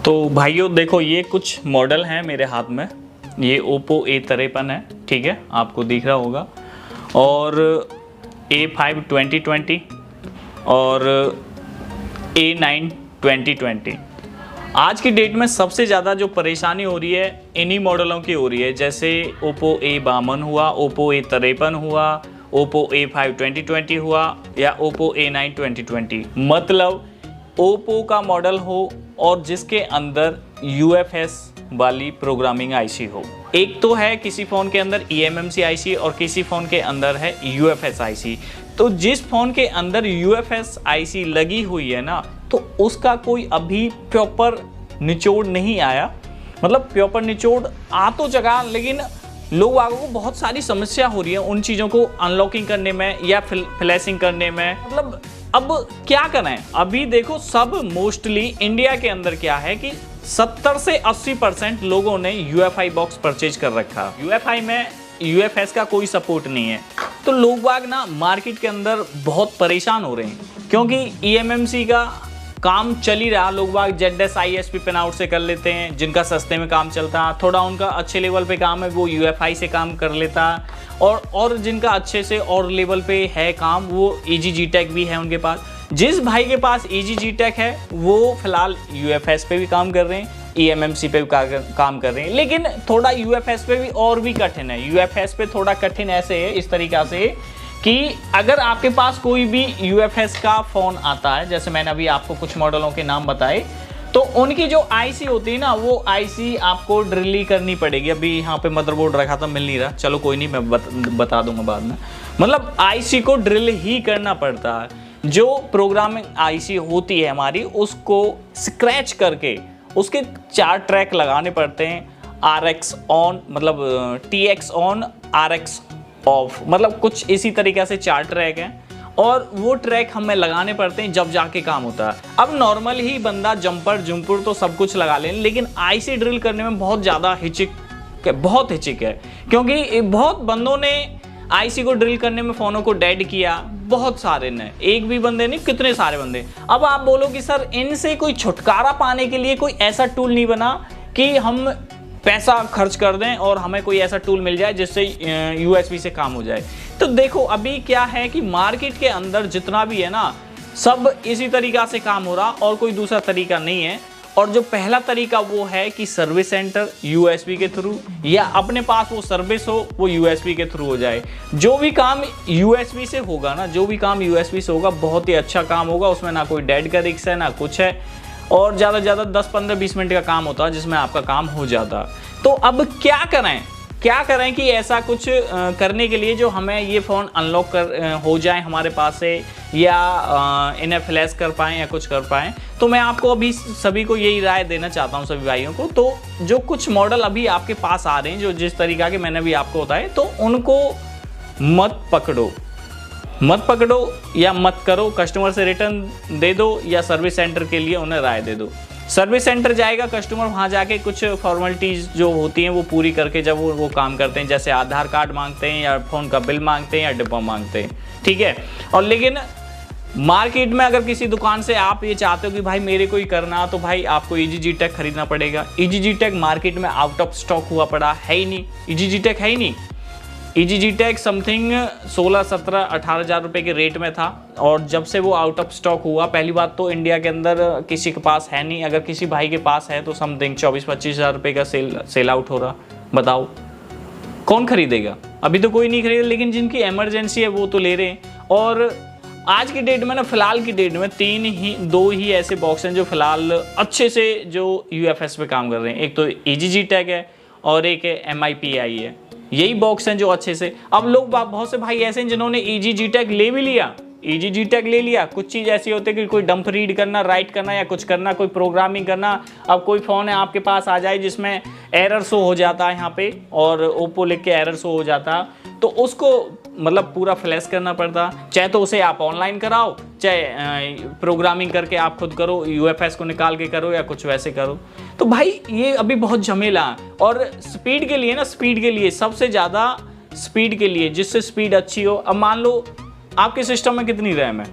तो भाइयों देखो, ये कुछ मॉडल हैं मेरे हाथ में। ये Oppo A53 है, ठीक है, आपको दिख रहा होगा, और A5 2020 और A9 2020। आज की डेट में सबसे ज़्यादा जो परेशानी हो रही है इन्हीं मॉडलों की हो रही है, जैसे Oppo A52 हुआ, Oppo A53 हुआ, Oppo A5 2020 हुआ या Oppo A9 2020। मतलब Oppo का मॉडल हो और जिसके अंदर UFS वाली प्रोग्रामिंग आईसी हो। एक तो है किसी फ़ोन के अंदर eMMC आईसी और किसी फ़ोन के अंदर है UFS आईसी। तो जिस फ़ोन के अंदर UFS आईसी लगी हुई है ना, तो उसका कोई अभी प्रॉपर निचोड़ नहीं आया। मतलब प्रॉपर निचोड़ आ तो जगह, लेकिन लोग आगों को बहुत सारी समस्या हो रही है उन चीज़ों को अनलॉकिंग करने में या फ्लैशिंग करने में। मतलब अब क्या करें, अभी देखो सब मोस्टली इंडिया के अंदर क्या है कि 70 से 80% लोगों ने UFI बॉक्स परचेज कर रखा। UFI में UFS का कोई सपोर्ट नहीं है, तो लोग बाग ना मार्केट के अंदर बहुत परेशान हो रहे हैं, क्योंकि eMMC का काम चल ही रहा। लोग बाग ZS ISP पिन आउट से कर लेते हैं, जिनका सस्ते में काम चलता है, थोड़ा उनका अच्छे लेवल पे काम है वो UFI से काम कर लेता है, और जिनका अच्छे से और लेवल पे है काम वो EG-G-Tech भी है उनके पास। जिस भाई के पास EG-G-Tech है वो फिलहाल UFS पे भी काम कर रहे हैं, eMMC पे भी काम कर रहे हैं, लेकिन थोड़ा UFS पे भी और भी कठिन है। UFS पे थोड़ा कठिन ऐसे है, इस तरीक़ा से कि अगर आपके पास कोई भी UFS का फ़ोन आता है, जैसे मैंने अभी आपको कुछ मॉडलों के नाम बताए, तो उनकी जो आईसी होती है ना, वो आईसी आपको ड्रिल ही करनी पड़ेगी। अभी यहाँ पे मदरबोर्ड रखा था, मिल नहीं रहा, चलो कोई नहीं, मैं बता दूंगा बाद में। मतलब आईसी को ड्रिल ही करना पड़ता है। जो प्रोग्रामिंग आईसी होती है हमारी, उसको स्क्रैच करके उसके 4 ट्रैक लगाने पड़ते हैं। RX ऑन, मतलब TX ऑन, RX ऑफ, मतलब कुछ इसी तरीके से 4 ट्रैक हैं, और वो ट्रैक हमें लगाने पड़ते हैं जब जाके काम होता है। अब नॉर्मल ही बंदा जंपर जुम्पर तो सब कुछ लगा लें, लेकिन आईसी ड्रिल करने में बहुत ज़्यादा बहुत हिचक है, क्योंकि बहुत बंदों ने आईसी को ड्रिल करने में फ़ोनों को डेड किया, बहुत सारे ने, एक भी बंदे नहीं, कितने सारे बंदे। अब आप बोलो कि सर इनसे कोई छुटकारा पाने के लिए कोई ऐसा टूल नहीं बना कि हम पैसा खर्च कर दें और हमें कोई ऐसा टूल मिल जाए जिससे USB से काम हो जाए। तो देखो अभी क्या है कि मार्केट के अंदर जितना भी है ना, सब इसी तरीक़ा से काम हो रहा और कोई दूसरा तरीका नहीं है। और जो पहला तरीका वो है कि सर्विस सेंटर USB के थ्रू, या अपने पास वो सर्विस हो वो USB के थ्रू हो जाए। जो भी काम USB से होगा ना, जो भी काम USB से होगा बहुत ही अच्छा काम होगा, उसमें ना कोई डेड का रिस्क है ना कुछ है, और ज़्यादा से ज़्यादा 10-15-20 मिनट का काम होता है जिसमें आपका काम हो जाता। तो अब क्या करें कि ऐसा कुछ करने के लिए जो हमें ये फ़ोन अनलॉक हो जाए हमारे पास से, या इन्हें फ्लैश कर पाएँ या कुछ कर पाएँ। तो मैं आपको अभी सभी को यही राय देना चाहता हूँ, सभी भाइयों को। तो जो कुछ मॉडल अभी आपके पास आ रहे हैं, जो जिस तरीक़ा के मैंने अभी आपको बताए, तो उनको मत पकड़ो या मत करो। कस्टमर से रिटर्न दे दो या सर्विस सेंटर के लिए उन्हें राय दे दो। सर्विस सेंटर जाएगा कस्टमर, वहाँ जाके कुछ फॉर्मेलिटीज़ जो होती हैं वो पूरी करके जब वो काम करते हैं, जैसे आधार कार्ड मांगते हैं या फ़ोन का बिल मांगते हैं या डिब्बा मांगते हैं, ठीक है। और लेकिन मार्केट में अगर किसी दुकान से आप ये चाहते हो कि भाई मेरे को ही करना, तो भाई आपको EG-G-Tech खरीदना पड़ेगा। EG-G-Tech मार्केट में आउट ऑफ स्टॉक हुआ पड़ा है ही नहीं, EG-G-Tech है ही नहीं। EG-G-Tech समथिंग 16, 17, 18 हज़ार रुपये के रेट में था, और जब से वो आउट ऑफ स्टॉक हुआ, पहली बात तो इंडिया के अंदर किसी के पास है नहीं। अगर किसी भाई के पास है तो समथिंग 24-25 हज़ार रुपये का सेल आउट हो रहा। बताओ कौन खरीदेगा? अभी तो कोई नहीं खरीदेगा, लेकिन जिनकी इमरजेंसी है वो तो ले रहे हैं। और आज की डेट में ना, फिलहाल की डेट में 2 ही ऐसे बॉक्स हैं जो फिलहाल अच्छे से जो UFS पे काम कर रहे हैं। एक तो EG-G-Tech है और एक है MIPI है। यही बॉक्स हैं जो अच्छे से। अब लोग बहुत से भाई ऐसे हैं जिन्होंने EG-G-Tech ले भी लिया, EG-G-Tech ले लिया। कुछ चीज़ ऐसी होती है कि कोई डंप रीड करना, राइट करना या कुछ करना, कोई प्रोग्रामिंग करना। अब कोई फ़ोन है आपके पास आ जाए जिसमें एरर शो हो जाता है यहाँ पे, और ओप्पो लिख के एरर शो हो जाता, तो उसको मतलब पूरा फ्लैश करना पड़ता। चाहे तो उसे आप ऑनलाइन कराओ, चाहे प्रोग्रामिंग करके आप खुद करो, UFS को निकाल के करो या कुछ वैसे करो। तो भाई ये अभी बहुत झमेला है। और स्पीड के लिए ना, स्पीड के लिए सबसे ज़्यादा, स्पीड के लिए जिससे स्पीड अच्छी हो। अब मान लो आपके सिस्टम में कितनी रैम है?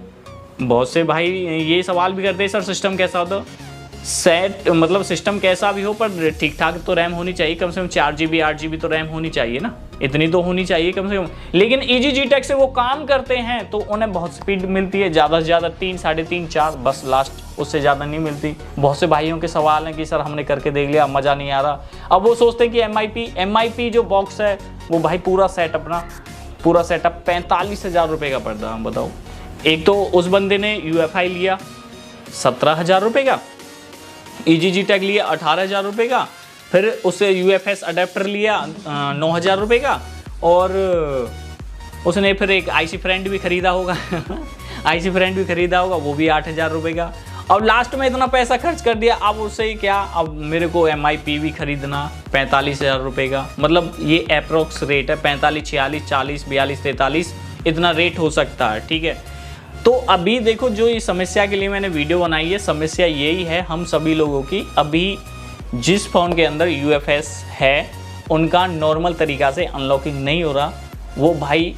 बहुत से भाई ये सवाल भी करते हैं, सर सिस्टम कैसा होता? सेट मतलब सिस्टम कैसा भी हो पर ठीक ठाक तो रैम होनी चाहिए, कम से कम 4 GB 8 GB तो रैम होनी चाहिए ना, इतनी तो होनी चाहिए कम से कम। लेकिन EG G-Tech से वो काम करते हैं तो उन्हें बहुत स्पीड मिलती है, ज़्यादा से ज़्यादा 3 साढ़े 3 4 बस लास्ट, उससे ज़्यादा नहीं मिलती। बहुत से भाइयों के सवाल हैं कि सर हमने करके देख लिया, मज़ा नहीं आ रहा। अब वो सोचते हैं कि MIP जो बॉक्स है वो भाई पूरा सेटअप 45,000 रुपये का पड़ता है। बताओ, एक तो उस बंदे ने UFI लिया 17,000 रुपये का, EG G-Tech लिया 18,000 रुपये का, फिर उससे UFS अडेप्टर लिया 9,000 रुपये का, और उसने फिर एक IC फ्रेंड भी खरीदा होगा IC फ्रेंड भी खरीदा होगा, वो भी 8,000 रुपये का। अब लास्ट में इतना पैसा खर्च कर दिया, अब उससे क्या, अब मेरे को MIP भी खरीदना 45,000 रुपये का, मतलब ये अप्रोक्स रेट है 45, 46, 40, 42, 43 इतना रेट हो सकता है। ठीक है, तो अभी देखो जो ये समस्या के लिए मैंने वीडियो बनाई है, समस्या यही है हम सभी लोगों की। अभी जिस फ़ोन के अंदर UFS है उनका नॉर्मल तरीक़ा से अनलॉकिंग नहीं हो रहा। वो भाई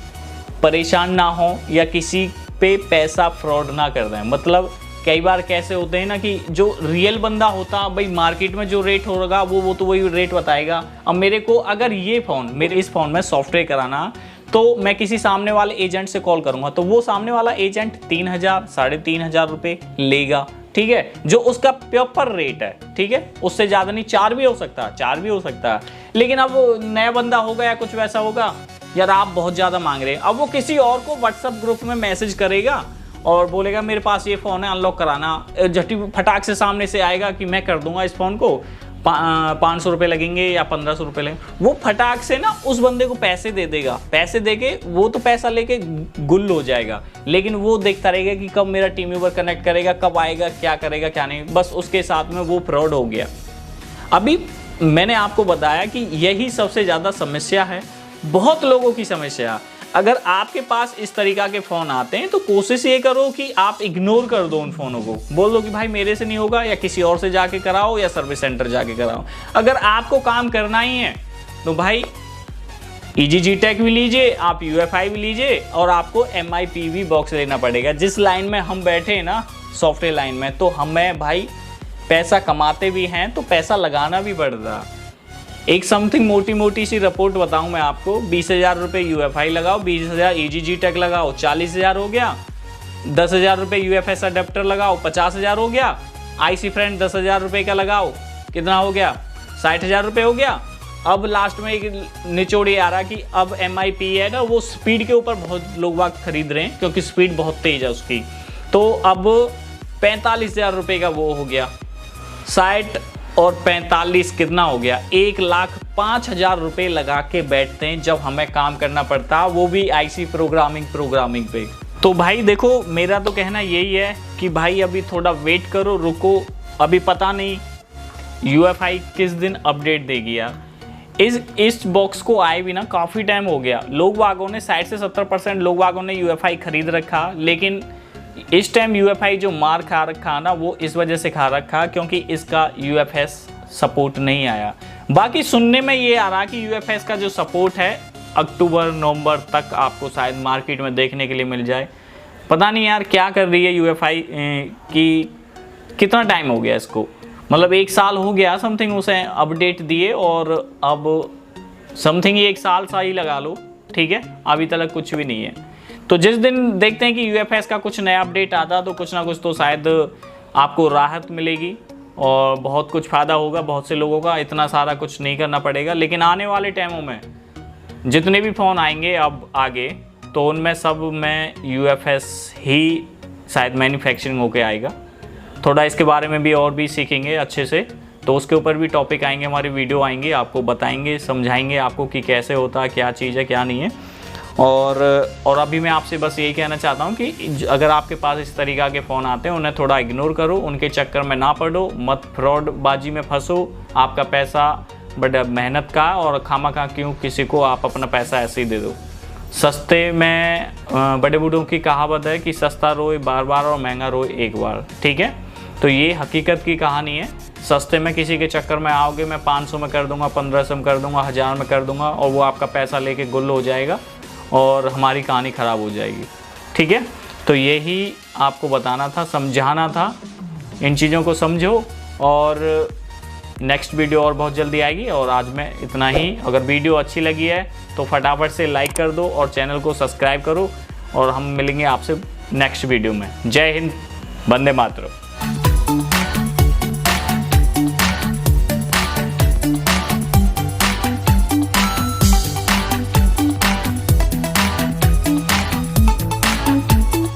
परेशान ना हो या किसी पे पैसा फ्रॉड ना कर दें। मतलब कई बार कैसे होते हैं ना कि जो रियल बंदा होता भाई मार्केट में जो रेट होगा वो तो वही रेट बताएगा। अब मेरे को अगर ये फ़ोन, मेरे इस फ़ोन में सॉफ्टवेयर कराना, तो मैं किसी सामने वाले एजेंट से कॉल करूंगा तो वो सामने वाला एजेंट 3,000 साढ़े 3,000 रुपये लेगा। ठीक है, जो उसका प्रॉपर रेट है। ठीक है, उससे ज़्यादा नहीं, 4 भी हो सकता है। लेकिन अब नया बंदा होगा या कुछ वैसा होगा, यार आप बहुत ज़्यादा मांग रहे हैं, अब वो किसी और को व्हाट्सएप ग्रुप में मैसेज करेगा और बोलेगा मेरे पास ये फ़ोन है अनलॉक कराना, झटी फटाक से सामने से आएगा कि मैं कर दूंगा इस फ़ोन को, 500 रुपये लगेंगे या 1,500 रुपये लगेंगे। वो फटाक से ना उस बंदे को पैसे दे देगा, पैसे देके वो तो पैसा लेके गुल हो जाएगा, लेकिन वो देखता रहेगा कि कब मेरा टीम मेंबर कनेक्ट करेगा, कब आएगा, क्या करेगा क्या नहीं, बस उसके साथ में वो फ्रॉड हो गया। अभी मैंने आपको बताया कि यही सबसे ज़्यादा समस्या है, बहुत लोगों की समस्या। अगर आपके पास इस तरीका के फ़ोन आते हैं तो कोशिश ये करो कि आप इग्नोर कर दो उन फ़ोनों को, बोल दो कि भाई मेरे से नहीं होगा, या किसी और से जाके कराओ या सर्विस सेंटर जाके कराओ। अगर आपको काम करना ही है तो भाई EG G-Tech भी लीजिए, आप UFI भी लीजिए, और आपको MIP भी बॉक्स लेना पड़ेगा। जिस लाइन में हम बैठे हैं ना, सॉफ्टवेयर लाइन में, तो हमें भाई पैसा कमाते भी हैं तो पैसा लगाना भी पड़ता। एक समथिंग मोटी सी रिपोर्ट बताऊं मैं आपको, 20,000 रुपये UFI लगाओ, 20,000 EG G-Tech लगाओ, 40,000 हो गया। 10,000 रुपये UFS अडेप्टर लगाओ, 50,000 हो गया। IC फ्रेंड 10,000 रुपये का लगाओ, कितना हो गया, 60,000 रुपये हो गया। अब लास्ट में एक निचोड़ ये आ रहा कि अब MIP है ना, वो स्पीड के ऊपर बहुत लोग बाग खरीद रहे हैं क्योंकि स्पीड बहुत तेज है उसकी, तो अब 45,000 रुपये का वो हो गया। 60 और 45 कितना हो गया, 1,05,000 रुपये लगा के बैठते हैं जब हमें काम करना पड़ता, वो भी IC प्रोग्रामिंग पे। तो भाई देखो, मेरा तो कहना यही है कि भाई अभी थोड़ा वेट करो, रुको, अभी पता नहीं UFI किस दिन अपडेट देगी यार। इस बॉक्स को आए भी ना काफ़ी टाइम हो गया, लोग वागों ने 60 से 70% लोग वागों ने UFI खरीद रखा, लेकिन इस टाइम UFI जो मार खा रखा ना, वो इस वजह से खा रखा क्योंकि इसका UFS सपोर्ट नहीं आया। बाकी सुनने में ये आ रहा कि UFS का जो सपोर्ट है अक्टूबर नवंबर तक आपको शायद मार्केट में देखने के लिए मिल जाए। पता नहीं यार क्या कर रही है UFI कि कितना टाइम हो गया इसको, मतलब 1 साल हो गया समथिंग उसे अपडेट दिए, और अब समथिंग 1 साल सा ही लगा लो। ठीक है, अभी तक कुछ भी नहीं है। तो जिस दिन देखते हैं कि UFS का कुछ नया अपडेट आता तो कुछ ना कुछ तो शायद आपको राहत मिलेगी और बहुत कुछ फ़ायदा होगा बहुत से लोगों का, इतना सारा कुछ नहीं करना पड़ेगा। लेकिन आने वाले टाइमों में जितने भी फ़ोन आएंगे अब आगे, तो उनमें सब में UFS ही शायद मैन्युफैक्चरिंग होके आएगा। थोड़ा इसके बारे में भी और भी सीखेंगे अच्छे से, तो उसके ऊपर भी टॉपिक आएंगे, हमारी वीडियो आएंगे, आपको बताएंगे, समझाएंगे आपको कि कैसे होता है, क्या चीज़ है क्या नहीं है। और अभी मैं आपसे बस यही कहना चाहता हूँ कि अगर आपके पास इस तरीक़ा के फ़ोन आते हैं उन्हें थोड़ा इग्नोर करो, उनके चक्कर में ना पड़ो, मत फ्रॉड बाजी में फंसो। आपका पैसा बड़ा मेहनत का, और खामखा क्यों किसी को आप अपना पैसा ऐसे ही दे दो। सस्ते में बड़े बूढ़ों की कहावत है कि सस्ता रोए बार बार और महंगा रोए एक बार। ठीक है, तो ये हकीकत की कहानी है। सस्ते में किसी के चक्कर में आओगे, मैं 500 में कर दूंगा, 1500 में कर दूंगा, 1000 में कर दूंगा, और वो आपका पैसा लेके गुल हो जाएगा और हमारी कहानी ख़राब हो जाएगी। ठीक है, तो यही आपको बताना था, समझाना था। इन चीज़ों को समझो और नेक्स्ट वीडियो और बहुत जल्दी आएगी। और आज मैं इतना ही। अगर वीडियो अच्छी लगी है तो फटाफट से लाइक कर दो और चैनल को सब्सक्राइब करो, और हम मिलेंगे आपसे नेक्स्ट वीडियो में। जय हिंद, वंदे मातरम।